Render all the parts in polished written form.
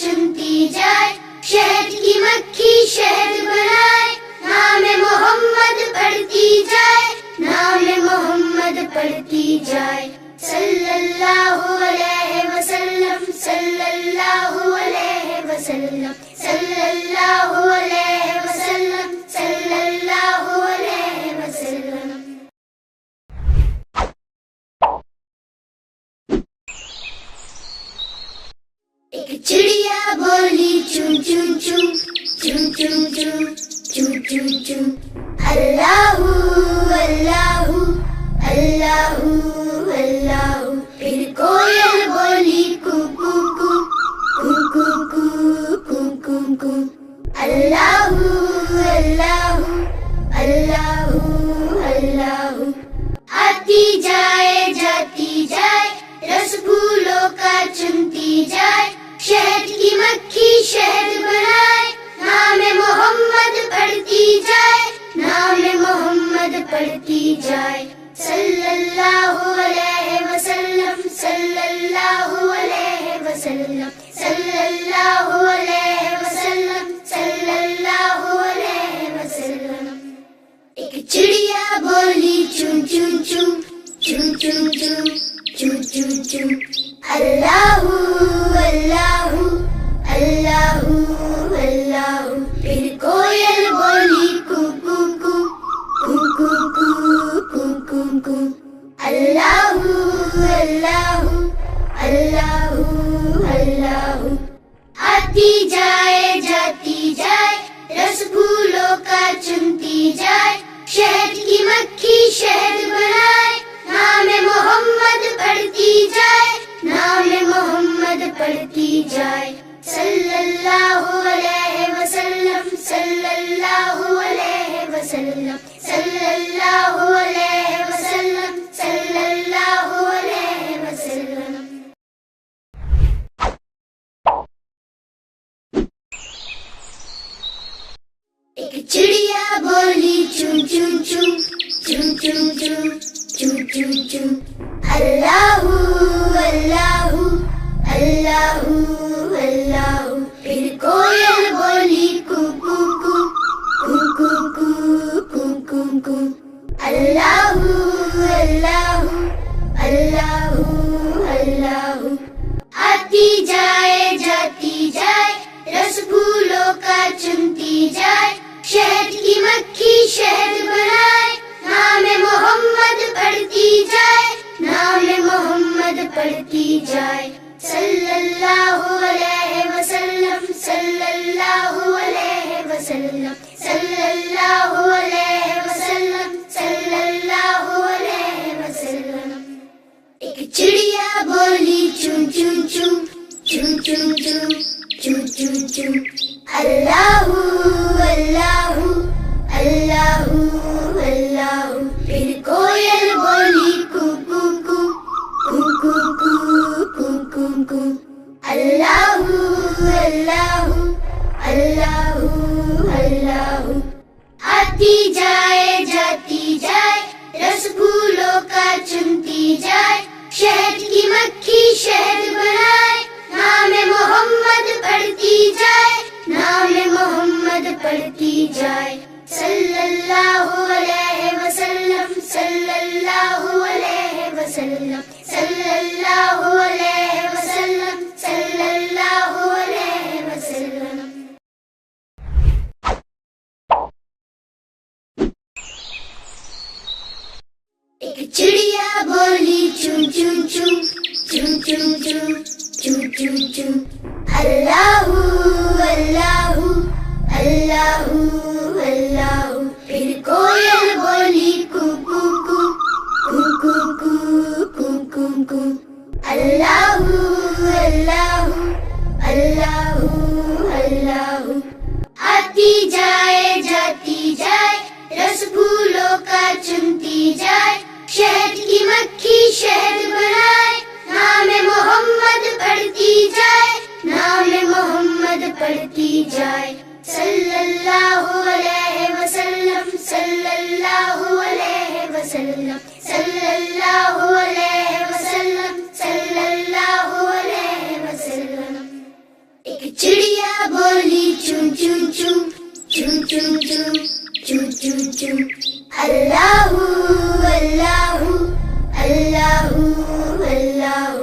چنتی جائے، شہد کی مکھی شہد بنائے، نام محمد پڑھتی جائے، نام محمد پڑھتی جائے، صلی اللہ علیہ وسلم، صلی اللہ علیہ وسلم، صلی اللہ علیہ وسلم، صلی اللہ علیہ وسلم۔ ایک چڑیا بولی چون چون چون چون چون چون چون چون چون، اللہ اللہ اللہ اللہ۔ پھر کوئل بولی کو کو کو کو کو کو کو کو، اللہ اللہ اللہ اللہ۔ آتی جائے جاتی جائے، رس پھولوں کا چنتی جائے، شہد کی مکھی شہد بنائے، نام محمد پڑھتی جائے، نام محمد پڑھتی جائے، صلی اللہ علیہ وسلم، صلی اللہ علیہ وسلم، صلی اللہ علیہ وسلم، صلی اللہ علیہ وسلم۔ ایک چڑیا بولی چون چون چون چون چون چون چون چون چون، اللہ اللہ اللہ اللہ۔ پھر کوئل بولی کو کو کو کو کو کو کو کو، اللہ اللہ اللہ اللہ۔ آتی جائے جاتی جائے، رس پھولوں کا چنتی جائے، شہد کی مکھی شہد بنائے، نام محمد پڑھتی جائے، نام محمد پڑھتی جائے، صلی اللہ علیہ وسلم، صلی اللہ علیہ وسلم، صلی اللہ علیہ وسلم، صلی اللہ علیہ وسلم۔ ایک چڑیا بولی چون چون چون چون چون چون چون چون چون، اللہ اللہ اللہ اللہ۔ پھر کوئل بولی کو کو کو کو کو کو کو کو، اللہ اللہ اللہ اللہ۔ آتی جائے جاتی جائے، رس پھولوں کا چنتی جائے، شہد کی مکھی شہد بنائے، نام محمد پڑھتی جائے، نام محمد پڑھتی جائے، صلی اللہ علیہ وسلم، صلی اللہ علیہ وسلم، صلی اللہ علیہ وسلم، صلی اللہ علیہ وسلم۔ ایک چڑیا بولی چون چون چون چون چون چون چون چون چون، اللہ اللہ اللہ اللہ۔ پھر کوئل بولی کو کو کو کو کو کو کو کو، اللہ اللہ اللہ اللہ۔ آتی جائے جاتی جائے، رس پھولوں کا چنتی جائے، شہد کی مکھی شہد بنائے، نام محمد پڑھتی جائے، نام محمد پڑھتی جائے، صلی اللہ علیہ وسلم، صلی اللہ علیہ وسلم، صلی اللہ علیہ وسلم، صلی اللہ علیہ وسلم۔ ایک چڑیا بولی چون چون چون چون چون چون چون چون چون، اللہ اللہ اللہ اللہ۔ پھر کوئل بولی کو کو کو کو کو کو کو کو، اللہ اللہ اللہ اللہ۔ آتی جائے جاتی جائے، رس پھولوں کا چنتی جائے، شہد کی مکھی شہد بنائے، نام محمد پڑھتی جائے، نام محمد پڑھتی جائے، صلی اللہ علیہ وسلم، صلی اللہ علیہ وسلم، صلی اللہ علیہ وسلم، صلی اللہ علیہ وسلم۔ chum chum, chum chum chum. Allahu Allahu Allahu Allahu.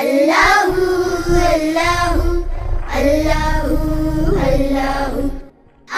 Allahu Allahu Allahu Allahu.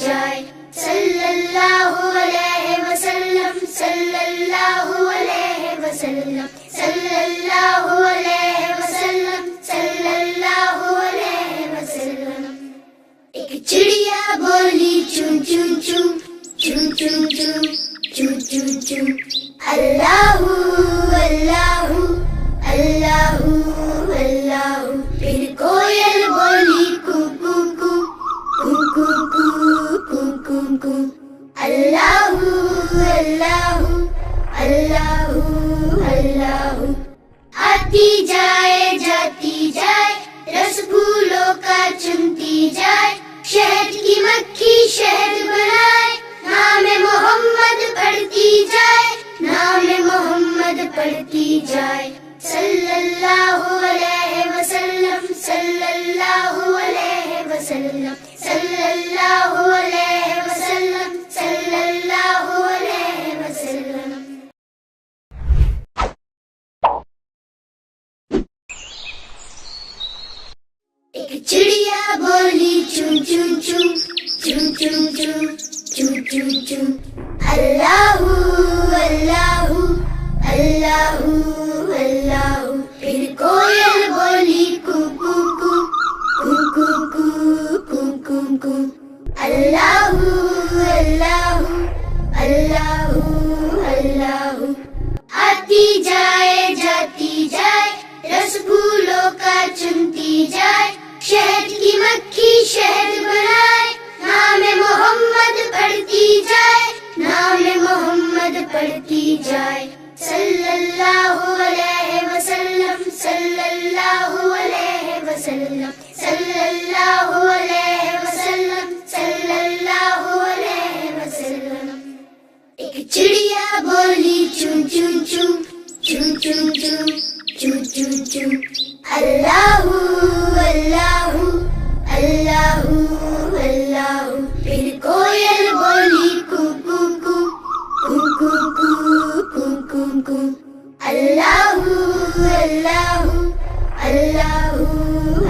جائے صلی اللہ علیہ وسلم صلی اللہ علیہ وسلم صلی اللہ علیہ وسلم صلی اللہ علیہ وسلم ایک چڑیا بولی چون چون چون چون چون چون چون چون چون اللہ اللہ اللہ اللہ پھر کوئل بولی کو کو کو کو کو کو کو کو کو اللہ اللہ اللہ اللہ آتی جائے جاتی جائے رس پھولوں کا چنتی جائے شہد کی مکھی شہد بنائے نام محمد پڑھتی جائے نام محمد پڑھتی جائے صلی اللہ علیہ وسلم صلی اللہ علیہ وسلم صلی اللہ علیہ وسلم صلی اللہ علیہ وسلم ایک چڑیا بولی چون چون چون چون چون چون چون چون چون اللہ اللہ اللہ اللہ پھر کوئل بولی کو کو کو کو کو کو کو کو کو اللہ اللہ اللہ اللہ آتی جائے جاتی جائے رس پھولوں کا چنتی جائے شہد کی مکھی شہد بنائے نام محمد پڑھتی جائے نام محمد پڑھتی جائے صلی اللہ علیہ وسلم صلی اللہ علیہ وسلم صلی اللہ علیہ وسلم صلی اللہ علیہ وسلم ایک چڑیا بولی چون چون چون چون چون چون چون چون چون اللہ اللہ اللہ اللہ پھر کوئل بولی کو کو کو کو کو کو کو کو کو اللہ اللہ اللہ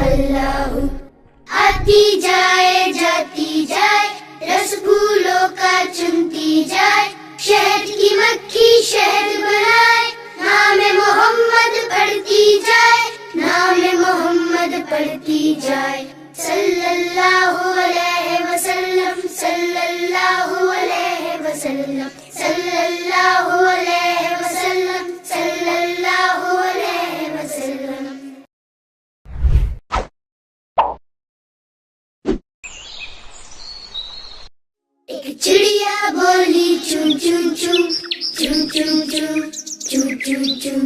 اللہ آتی جائے جاتی جائے رس پھولوں کا چنتی جائے شہد کی مکھی شہد بنائے نام محمد پڑھتی جائے نام محمد پڑھتی جائے صلی اللہ علیہ وسلم صلی اللہ علیہ وسلم صلی اللہ علیہ وسلم صلی اللہ علیہ وسلم ایک چڑیا بولی چون چون چون چون چون چون چون چون چون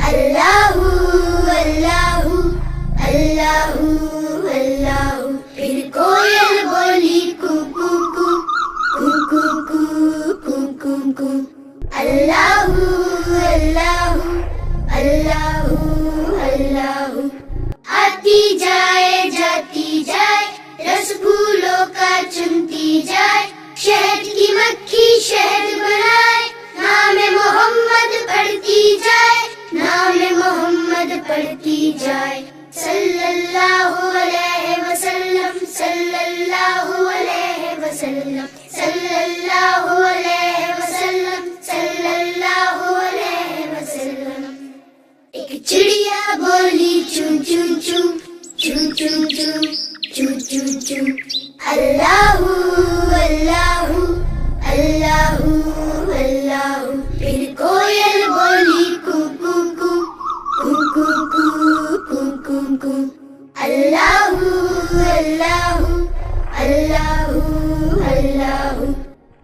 اللہ اللہ اللہ اللہ پھر کوئل بولی کو کو کو کو کو کو کو کو کو اللہ اللہ اللہ اللہ آتی جائے جاتی جائے رس پھولوں کا چنتی جائے شہد کی مکھی شہد بنائے نام محمد پڑھتی جائے نام محمد پڑھتی جائے صلی اللہ علیہ وسلم صلی اللہ علیہ وسلم صلی اللہ علیہ وسلم صلی اللہ علیہ وسلم ایک چڑیا بولی چون چون چون چون چون چون چون چون چون اللہ اللہ اللہ اللہ پھر کوئل بولی کو کو کو کو کو کو کو کو کو اللہ اللہ اللہ اللہ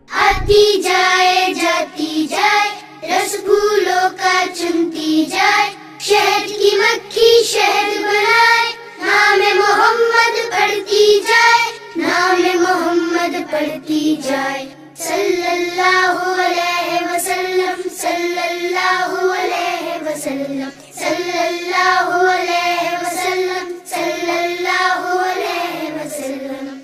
آتی جائے جاتی جائے رس پھولوں کا چنتی جائے شہد کی مکھی شہد بنائے نام محمد پڑھتی جائے نام محمد پڑھتی جائے صلی اللہ علیہ وسلم صلی اللہ علیہ وسلم صلی اللہ علیہ وسلم صلی اللہ علیہ وسلم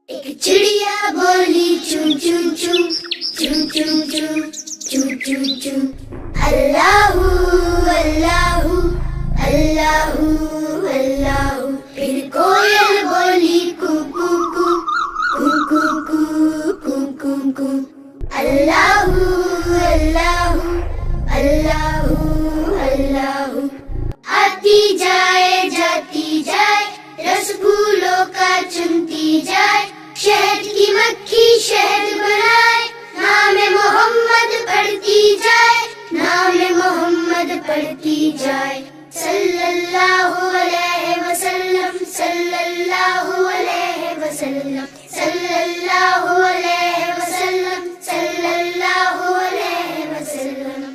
ایک چڑیا بولی چون چون چون چون چون چون چون چون چون اللہ اللہ اللہ اللہ، پھر کوئل بولی کو کو کو کو کو کو کو کو، اللہ اللہ اللہ اللہ، آتی جائے جاتی جائے، رس پھولوں کا چنتی جائے، شہد کی مکھی شہد بنائے، نام محمد پڑھتی جائے، نام محمد پڑھتی جائے، صلی اللہ علیہ وسلم صلی اللہ علیہ وسلم صلی اللہ علیہ وسلم صلی اللہ علیہ وسلم۔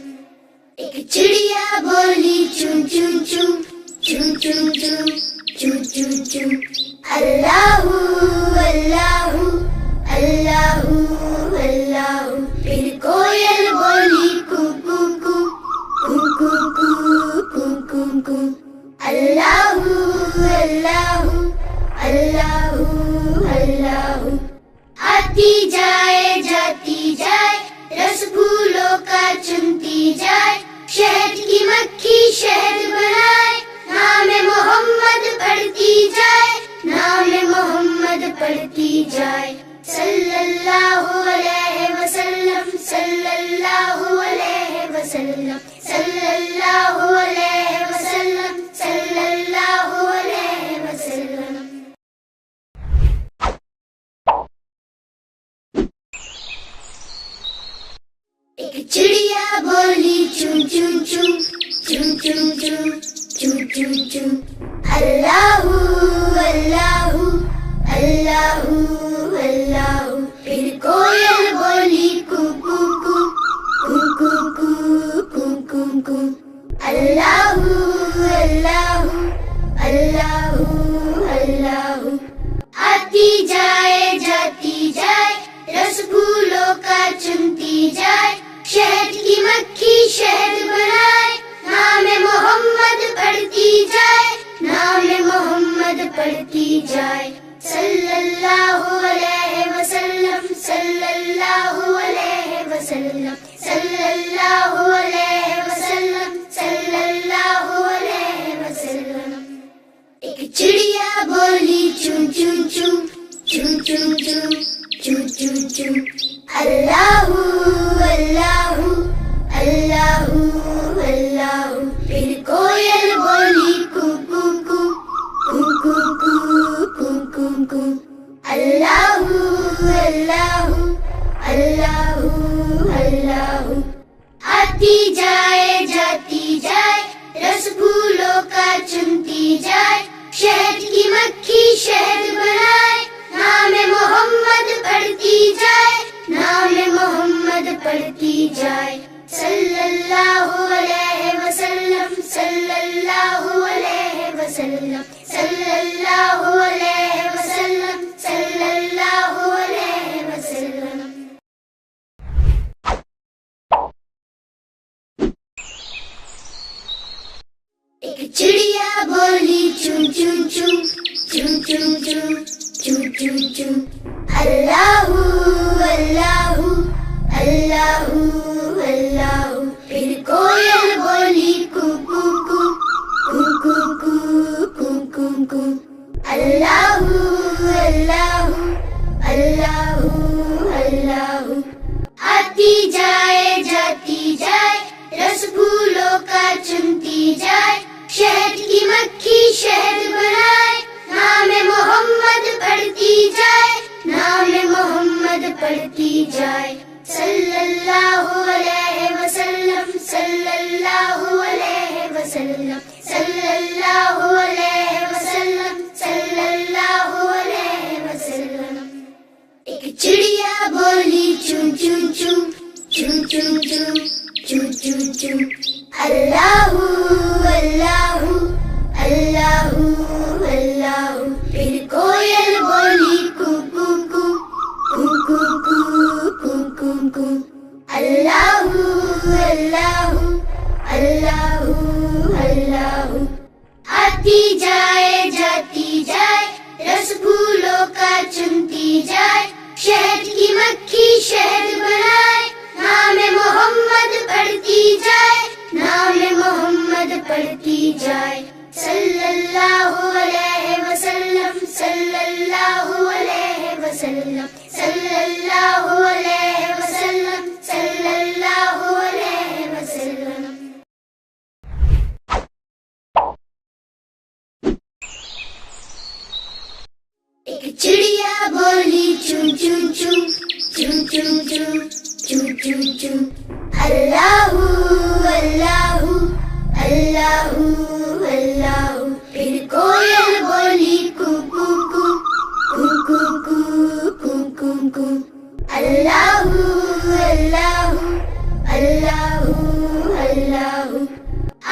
ایک چڑیا بولی چون چون چون چون چون چون چون چون چون، اللہ اللہ اللہ اللہ، پھر کوئل بولی کو کو کو کو کو کو کو کو، اللہ اللہ اللہ اللہ، آتی جائے جاتی جائے، رس پھولوں کا چنتی جائے، شہد کی مکھی شہد بنائے، نام محمد پڑھتی جائے، نام محمد پڑھتی جائے، صلی اللہ علیہ وسلم صلی اللہ علیہ وسلم صلی اللہ علیہ وسلم صلی اللہ علیہ وسلم۔ ایک چڑیا بولی چون چون چون چون چون چون چون چون چون، اللہ اللہ اللہ اللہ، پھر کوئل بولی کو کو کو کو کو کو کو کو، اللہ اللہ اللہ اللہ، آتی جائے جاتی جائے، رس پھولوں کا چنتی جائے، شہد کی مکھی شہد بنائے، نام محمد پڑھتی جائے، نام محمد پڑھتی جائے، صلی اللہ علیہ وسلم صلی اللہ علیہ وسلم صلی اللہ علیہ وسلم صلی اللہ علیہ وسلم۔ ایک چڑیا بولی چون چون چون چون چون چون چون چون چون، اللہ اللہ اللہ اللہ، پھر کوئل بولی کو کو کو کو کو کو کو کو، اللہ اللہ اللہ اللہ، آتی جائے جاتی جائے، رس پھولوں کا چنتی جائے، شہد کی مکھی شہد بنائے، نام محمد پڑھتی جائے، نام محمد پڑھتی جائے، صلی اللہ علیہ وسلم صلی اللہ علیہ وسلم صلی اللہ علیہ وسلم صلی اللہ علیہ وسلم۔ ایک چڑیا بولی چون چون چون چون چون چون چون چون چون، اللہ اللہ اللہ اللہ، پھر کوئل بولی کو کو کو کو کو کو کو کو، اللہ اللہ اللہ اللہ، آتی جائے جاتی جائے، رس پھولوں کا چنتی جائے، شہد کی مکھی شہد بنائے، نام محمد پڑھتی جائے، نام محمد پڑھتی جائے، صلی اللہ علیہ وسلم صلی اللہ علیہ وسلم صلی اللہ علیہ وسلم صلی اللہ علیہ وسلم۔ ایک چڑیا بولی چون چون چون چون چون چون چون چون چون، اللہ اللہ اللہ اللہ، پھر کوئل بولی کو کو کو کو کو کو کو کو، اللہ اللہ اللہ اللہ، آتی جائے جاتی جائے، رس پھولوں کا چنتی جائے، شہد کی مکھی شہد بنائے، نام محمد پڑھتی جائے، نام محمد پڑھتی پڑھتی جائے صلی اللہ علیہ وسلم صلی اللہ علیہ وسلم صلی اللہ علیہ وسلم صلی اللہ علیہ وسلم. ایک چڑیا بولی چون چون چون چون چون چون چون چون چون اللہ اللہ اللہ اللہ. پھر کوئل بولی کو کو کو کو کو کو کو کو کو اللہ اللہ اللہ اللہ.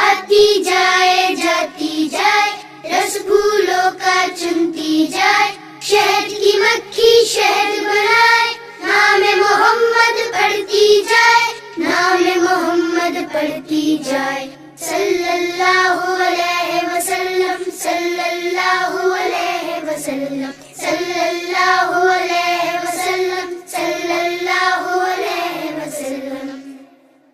آتی جائے جاتی جائے رس پھولوں کا چنتی جائے شہد کی مکھی شہد بنائے نام محمد پڑھتی جائے نام محمد پڑھتی جائے صلی اللہ علیہ وسلم صلی اللہ علیہ وسلم صلی اللہ علیہ وسلم صلی اللہ علیہ وسلم.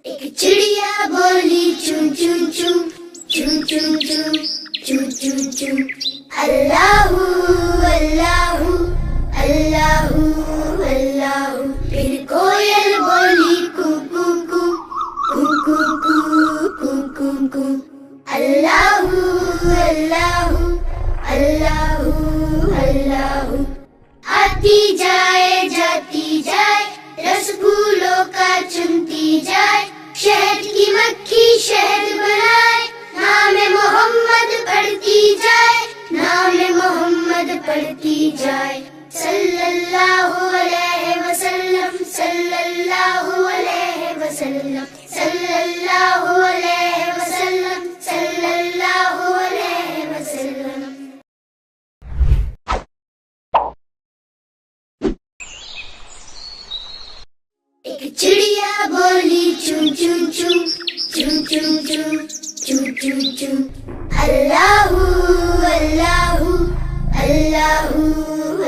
ایک چڑیا بولی چون چون چون چون چون چون چون چون چون اللہ اللہ اللہ اللہ. پھر کوئل بولی کو کو کو کو کو کو کو کو کو اللہ اللہ اللہ اللہ. آتی جائے جاتی جائے رس پھولوں کا چنتی جائے شہد کی مکھی شہد بنائے نام محمد پڑھتی جائے نام محمد پڑھتی جائے صلی اللہ علیہ وسلم صلی اللہ علیہ وسلم صلی اللہ علیہ وسلم صلی اللہ علیہ وسلم. ایک چڑیا بولی چون چون چون چون چون چون چون چون چون اللہ اللہ اللہ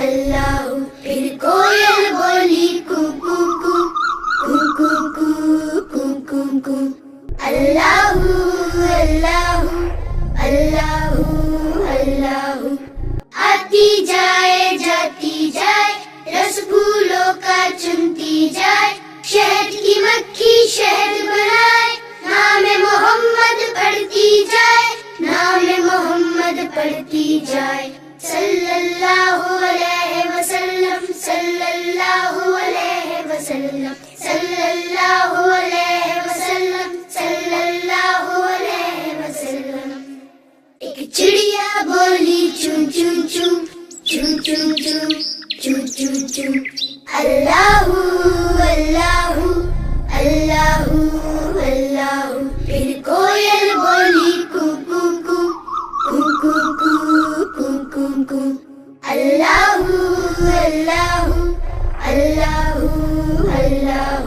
اللہ. پھر کوئل بولی کو کو کو کو کو کو کو کو کو اللہ اللہ اللہ اللہ. آتی جائے جاتی جائے رس پھولوں کا چنتی جائے شہد کی مکھی شہد بنائے نام محمد پڑھتی جائے نام محمد پڑھتی جائے صلی اللہ علیہ وسلم صلی اللہ علیہ وسلم صلی اللہ علیہ وسلم صلی اللہ علیہ وسلم. ایک چڑیا بولی چون چون چون چون چون چون چون چون چون اللہ اللہ اللہ اللہ. پھر کوئل بولی کو کو کو کو کو کو کو کو کو اللہ اللہ اللہ اللہ.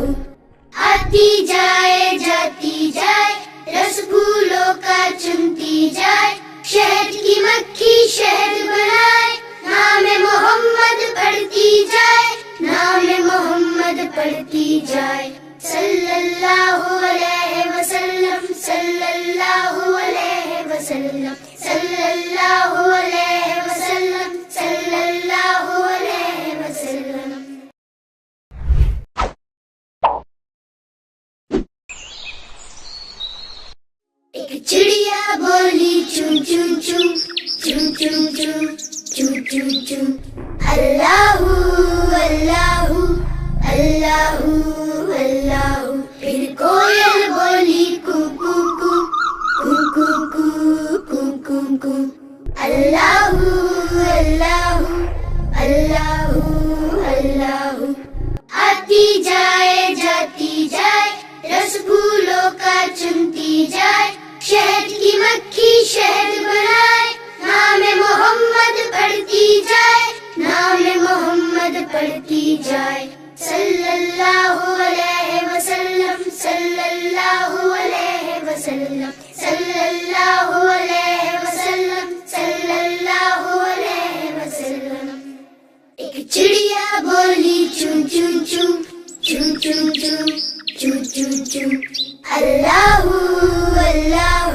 آتی جائے جاتی جائے رس پھولوں کا چنتی جائے شہد کی مکھی شہد بنائے نام محمد پڑھتی جائے نام محمد پڑھتی جائے صلی اللہ علیہ وسلم صلی اللہ علیہ وسلم صلی اللہ علیہ وسلم صلی اللہ علیہ وسلم. ایک چڑیا بولی چون چون چون چون چون چون چون چون چون اللہ اللہ اللہ اللہ. پھر کوئل بولی کو کو کو کو کو کو کو کو کو اللہ اللہ اللہ اللہ. آتی جائے جاتی جائے رس پھولوں کا چنتی جائے شہد کی مکھی شہد بنائے نام محمد پڑھتی جائے نام محمد پڑھتی جائے صلی اللہ علیہ وسلم صلی اللہ علیہ وسلم صلی اللہ علیہ وسلم صلی اللہ علیہ وسلم. ایک چڑیا بولی چون چون چون چون چون چون چون چون چون اللہ اللہ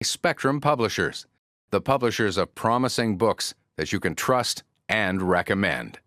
Spectrum Publishers, the publishers of promising books that you can trust and recommend.